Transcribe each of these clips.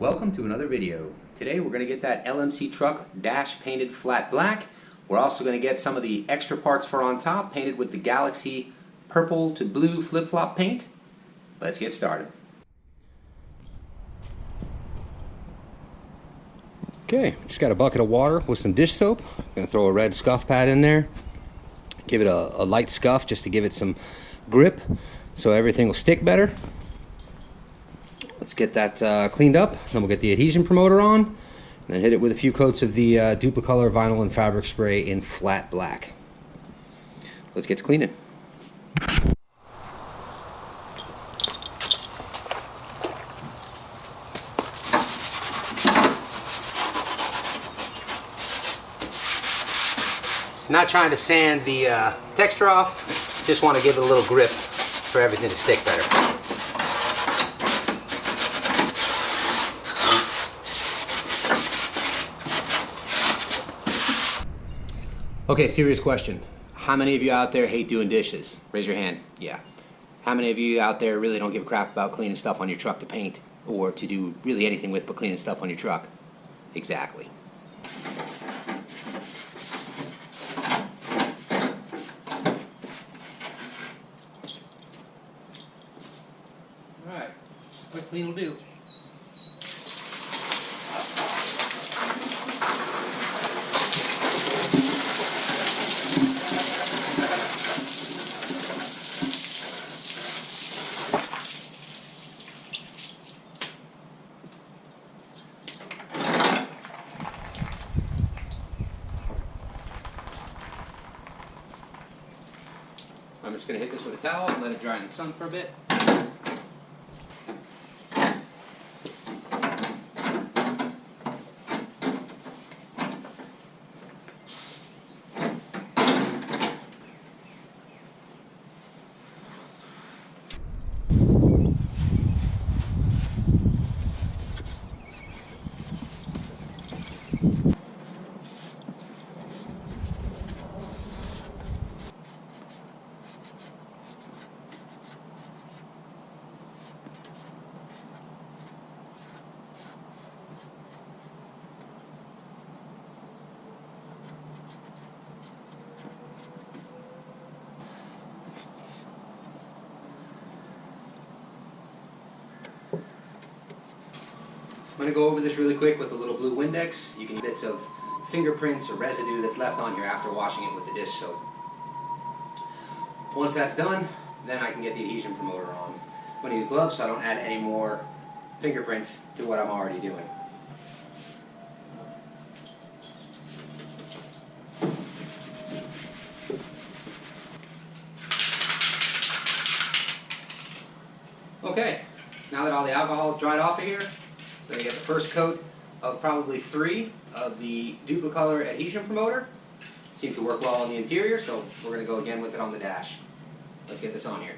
Welcome to another video. Today we're going to get that LMC Truck dash painted flat black. We're also going to get some of the extra parts for on top painted with the Galaxy purple to blue flip-flop paint. Let's get started. Okay, just got a bucket of water with some dish soap. Going to throw a red scuff pad in there. Give it a light scuff just to give it some grip so everything will stick better. Let's get that cleaned up, then we'll get the adhesion promoter on, and then hit it with a few coats of the Duplicolor vinyl and fabric spray in flat black. Let's get to cleaning. Not trying to sand the texture off, just want to give it a little grip for everything to stick better. Okay, serious question. How many of you out there hate doing dishes? Raise your hand. Yeah. How many of you out there really don't give a crap about cleaning stuff on your truck to paint or to do really anything with but cleaning stuff on your truck? Exactly. Alright, quick clean will do. I'm just going to hit this with a towel and let it dry in the sun for a bit. I'm going to go over this really quick with a little blue Windex. You can use bits of fingerprints or residue that's left on here after washing it with the dish soap. Once that's done, then I can get the adhesion promoter on. I'm going to use gloves so I don't add any more fingerprints to what I'm already doing. Okay, now that all the alcohol is dried off of here, we're going to get the first coat of probably 3 of the Duplicolor adhesion promoter. Seems to work well on the interior, so we're going to go again with it on the dash. Let's get this on here.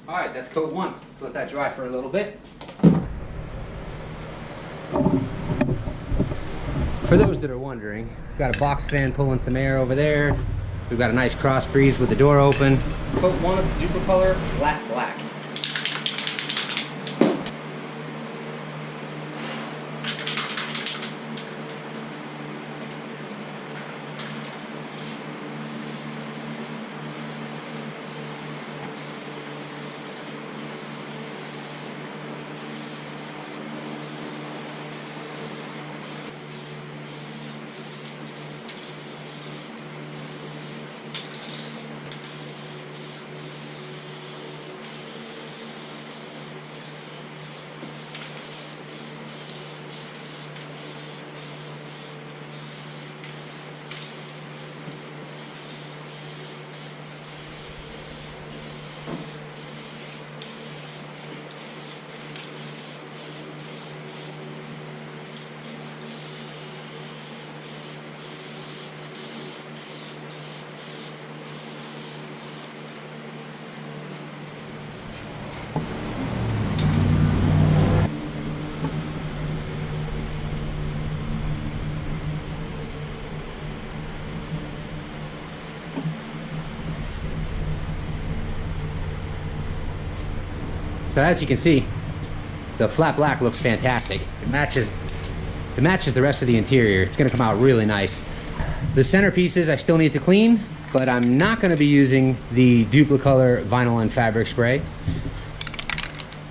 Alright, that's coat 1. Let's let that dry for a little bit. For those that are wondering, we've got a box fan pulling some air over there. We've got a nice cross breeze with the door open. Coat 1 of the Duplicolor flat black. So as you can see, the flat black looks fantastic. It matches the rest of the interior. It's going to come out really nice. The centerpieces I still need to clean, but I'm not going to be using the Duplicolor vinyl and fabric spray.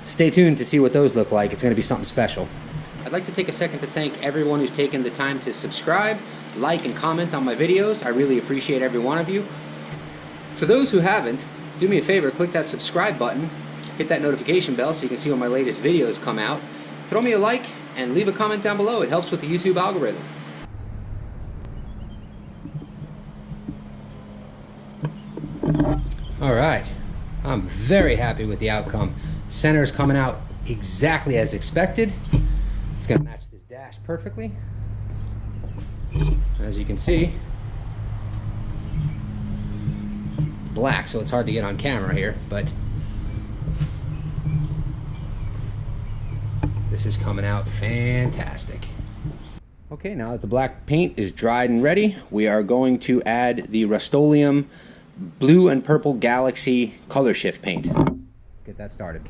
Stay tuned to see what those look like. It's going to be something special. I'd like to take a second to thank everyone who's taken the time to subscribe, like, and comment on my videos. I really appreciate every one of you. For those who haven't, do me a favor, click that subscribe button, hit that notification bell so you can see when my latest videos come out. Throw me a like and leave a comment down below. It helps with the YouTube algorithm. Alright, I'm very happy with the outcome. Center is coming out exactly as expected. It's going to match this dash perfectly. As you can see, it's black, so it's hard to get on camera here, but this is coming out fantastic. Okay, now that the black paint is dried and ready, we are going to add the Rustoleum Blue and Purple Galaxy color shift paint. Let's get that started.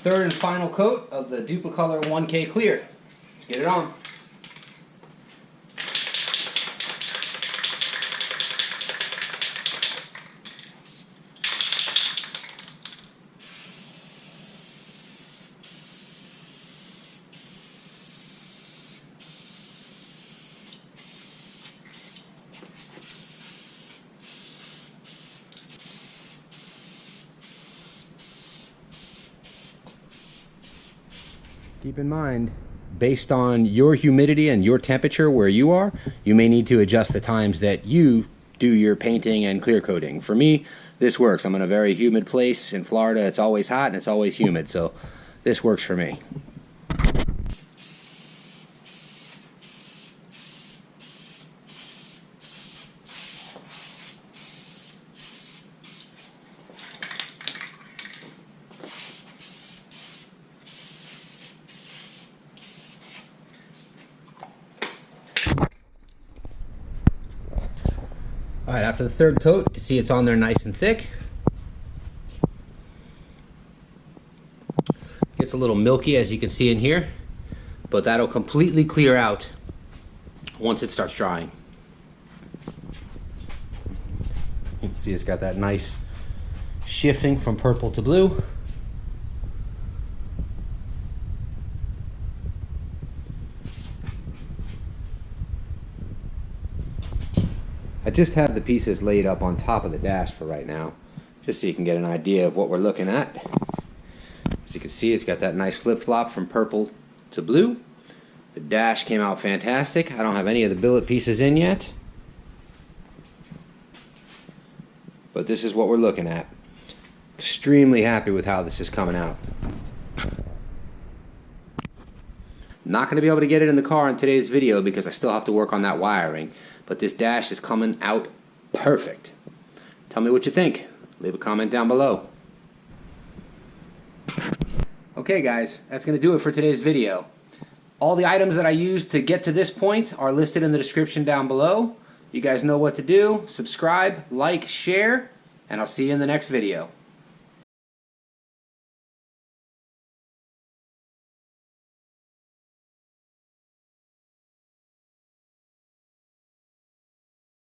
Third and final coat of the Duplicolor 1K Clear. Let's get it on. Keep in mind, based on your humidity and your temperature where you are, you may need to adjust the times that you do your painting and clear coating. For me, this works. I'm in a very humid place in Florida. It's always hot and it's always humid, so this works for me. Alright, after the third coat, you can see it's on there nice and thick. Gets a little milky, as you can see in here, but that'll completely clear out once it starts drying. You can see it's got that nice shifting from purple to blue. I just have the pieces laid up on top of the dash for right now, just so you can get an idea of what we're looking at. As you can see, it's got that nice flip-flop from purple to blue. The dash came out fantastic. I don't have any of the billet pieces in yet, but this is what we're looking at. Extremely happy with how this is coming out. Not going to be able to get it in the car in today's video because I still have to work on that wiring, but this dash is coming out perfect. Tell me what you think. Leave a comment down below. Okay guys, that's going to do it for today's video. All the items that I used to get to this point are listed in the description down below. You guys know what to do. Subscribe, like, share, and I'll see you in the next video.